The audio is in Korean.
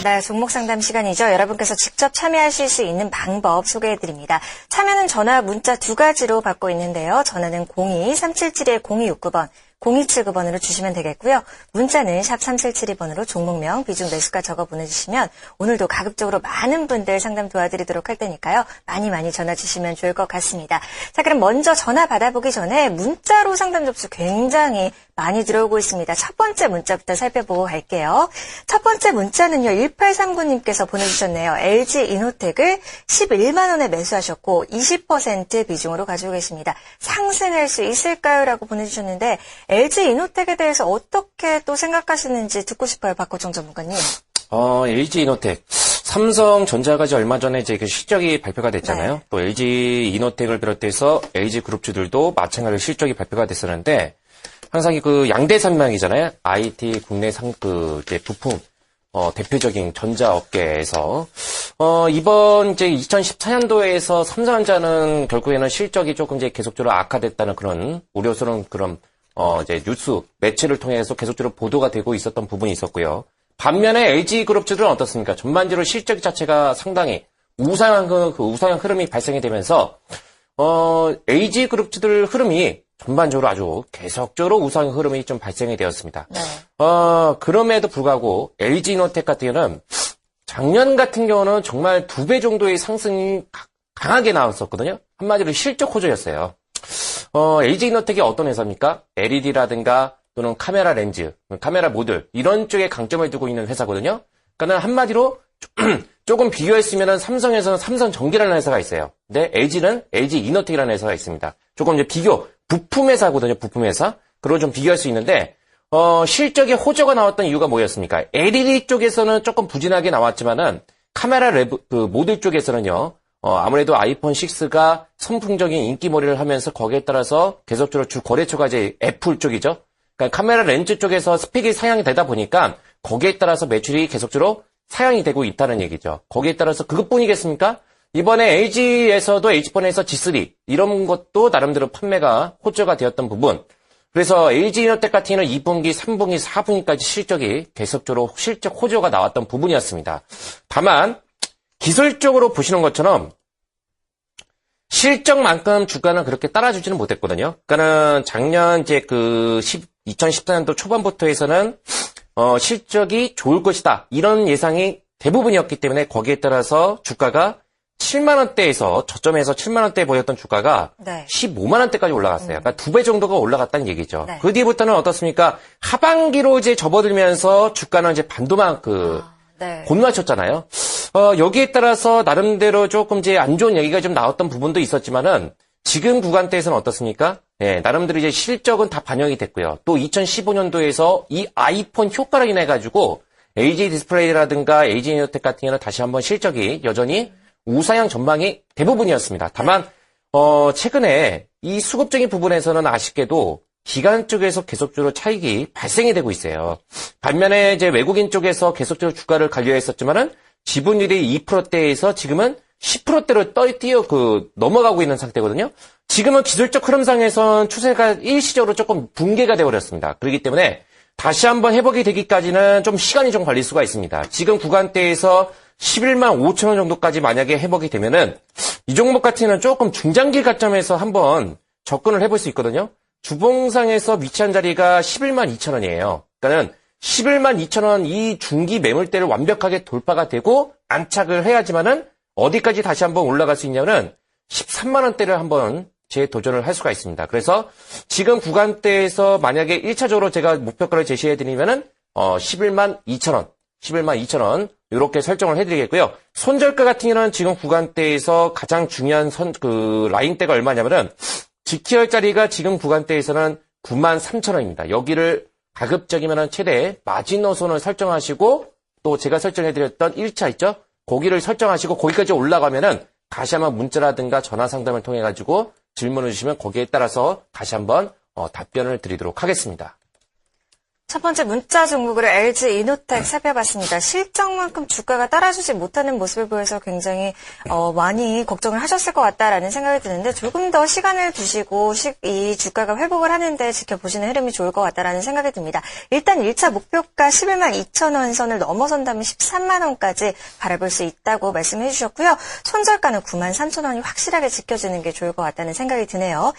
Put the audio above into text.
네, 종목 상담 시간이죠. 여러분께서 직접 참여하실 수 있는 방법 소개해드립니다. 참여는 전화, 문자 두 가지로 받고 있는데요. 전화는 02-377-0269번, 0279번으로 주시면 되겠고요. 문자는 샵 3772번으로 종목명, 비중 매수가 적어 보내주시면 오늘도 가급적으로 많은 분들 상담 도와드리도록 할 테니까요. 많이 전화 주시면 좋을 것 같습니다. 자, 그럼 먼저 전화 받아보기 전에 문자로 상담 접수 굉장히 많이 들어오고 있습니다. 첫 번째 문자부터 살펴보고 갈게요. 첫 번째 문자는요. 1839님께서 보내주셨네요. LG이노텍을 11만 원에 매수하셨고 20% 비중으로 가지고 계십니다. 상승할 수 있을까요? 라고 보내주셨는데 LG이노텍에 대해서 어떻게 또 생각하시는지 듣고 싶어요. 박호정 전문가님. LG이노텍. 삼성전자가 얼마 전에 이제 그 실적이 발표가 됐잖아요. 네. 또 LG이노텍을 비롯해서 LG그룹주들도 마찬가지로 실적이 발표가 됐었는데 항상 그 양대 산맥이잖아요. IT 국내 이제 부품 대표적인 전자업계에서 이번 이제 2014년도에서 삼성전자는 결국에는 실적이 조금 이제 계속적으로 악화됐다는 그런 우려스러운 그런 이제 뉴스 매체를 통해서 계속적으로 보도가 되고 있었던 부분이 있었고요. 반면에 LG그룹주들은 어떻습니까? 전반적으로 실적 자체가 상당히 우상한 우상한 흐름이 발생이 되면서 LG그룹주들 흐름이 전반적으로 아주 계속적으로 우상한 흐름이 좀 발생이 되었습니다. 네. 그럼에도 불구하고 LG이노텍 같은 경우는 작년 같은 경우는 정말 2배 정도의 상승이 강하게 나왔었거든요. 한마디로 실적 호조였어요. LG이노텍이 어떤 회사입니까? LED라든가 또는 카메라 렌즈, 카메라 모듈 이런 쪽에 강점을 두고 있는 회사거든요. 그러니까 한마디로 조금 비교했으면 삼성에서는 삼성전기라는 회사가 있어요. 근데 LG는 LG이노텍이라는 회사가 있습니다. 조금 이제 부품 회사거든요. 부품 회사. 그걸 좀 비교할 수 있는데 실적에 호조가 나왔던 이유가 뭐였습니까? LED 쪽에서는 조금 부진하게 나왔지만은 카메라 모듈 쪽에서는요. 아무래도 아이폰 6가 선풍적인 인기몰이를 하면서 거기에 따라서 계속적으로 주 거래처가 이제 애플 쪽이죠. 그러니까 카메라 렌즈 쪽에서 스펙이 상향이 되다 보니까 거기에 따라서 매출이 계속적으로 상향이 되고 있다는 얘기죠. 거기에 따라서 그것뿐이겠습니까? 이번에 LG에서도 H폰에서 G3 이런 것도 나름대로 판매가 호조가 되었던 부분. 그래서 LG이노텍 같은 경우는 2분기, 3분기, 4분기까지 실적이 계속적으로 실적 호조가 나왔던 부분이었습니다. 다만 기술적으로 보시는 것처럼 실적만큼 주가는 그렇게 따라주지는 못했거든요. 그러니까는 작년 이제 2014년도 초반부터 해서는 실적이 좋을 것이다. 이런 예상이 대부분이었기 때문에 거기에 따라서 주가가 7만 원대에서 저점에서 7만 원대에 보였던 주가가 네. 15만 원대까지 올라갔어요. 그러니까 2배 정도가 올라갔다는 얘기죠. 네. 그 뒤부터는 어떻습니까? 하반기로 이제 접어들면서 주가는 이제 반도막 네. 못 맞췄잖아요. 여기에 따라서 나름대로 조금 이제 안 좋은 얘기가 좀 나왔던 부분도 있었지만은 지금 구간대에서는 어떻습니까? 네, 나름대로 이제 실적은 다 반영이 됐고요. 또 2015년도에서 이 아이폰 효과로 인해 가지고 LG 디스플레이라든가 LG이노텍 같은 경우는 다시 한번 실적이 여전히 우상향 전망이 대부분이었습니다. 다만 최근에 이 수급적인 부분에서는 아쉽게도 기관 쪽에서 계속적으로 차익이 발생이 되고 있어요. 반면에 이제 외국인 쪽에서 계속적으로 주가를 관리했었지만은 지분율이 2%대에서 지금은 10%대로 넘어가고 있는 상태거든요. 지금은 기술적 흐름상에선 추세가 일시적으로 조금 붕괴가 되어버렸습니다. 그렇기 때문에 다시 한번 회복이 되기까지는 좀 시간이 좀 걸릴 수가 있습니다. 지금 구간대에서 11만 5천 원 정도까지 만약에 회복이 되면은 이 종목 같은 경우는 조금 중장기 가점에서 한번 접근을 해볼 수 있거든요. 주봉상에서 위치한 자리가 11만 2천 원이에요. 그러니까는 11만 2천 원 이 중기 매물대를 완벽하게 돌파가 되고 안착을 해야지만은 어디까지 다시 한번 올라갈 수 있냐면은 13만 원대를 한번 재도전을 할 수가 있습니다. 그래서 지금 구간대에서 만약에 1차적으로 제가 목표가를 제시해 드리면은 11만 2천 원, 11만 2천 원 이렇게 설정을 해드리겠고요. 손절가 같은 경우는 지금 구간대에서 가장 중요한 라인대가 얼마냐면은 지켜야 할 자리가 지금 구간대에서는 9만 3천 원입니다. 여기를 가급적이면 최대 마지노선을 설정하시고 또 제가 설정해드렸던 1차 있죠? 거기를 설정하시고 거기까지 올라가면은 다시 한번 문자라든가 전화 상담을 통해 가지고 질문을 주시면 거기에 따라서 다시 한번 답변을 드리도록 하겠습니다. 첫 번째 문자 종목으로 LG 이노텍 살펴봤습니다. 실적만큼 주가가 따라주지 못하는 모습을 보여서 굉장히 많이 걱정을 하셨을 것 같다라는 생각이 드는데 조금 더 시간을 두시고 이 주가가 회복을 하는데 지켜보시는 흐름이 좋을 것 같다라는 생각이 듭니다. 일단 1차 목표가 11만 2천 원 선을 넘어선다면 13만 원까지 바라볼 수 있다고 말씀해 주셨고요. 손절가는 9만 3천 원이 확실하게 지켜지는 게 좋을 것 같다는 생각이 드네요.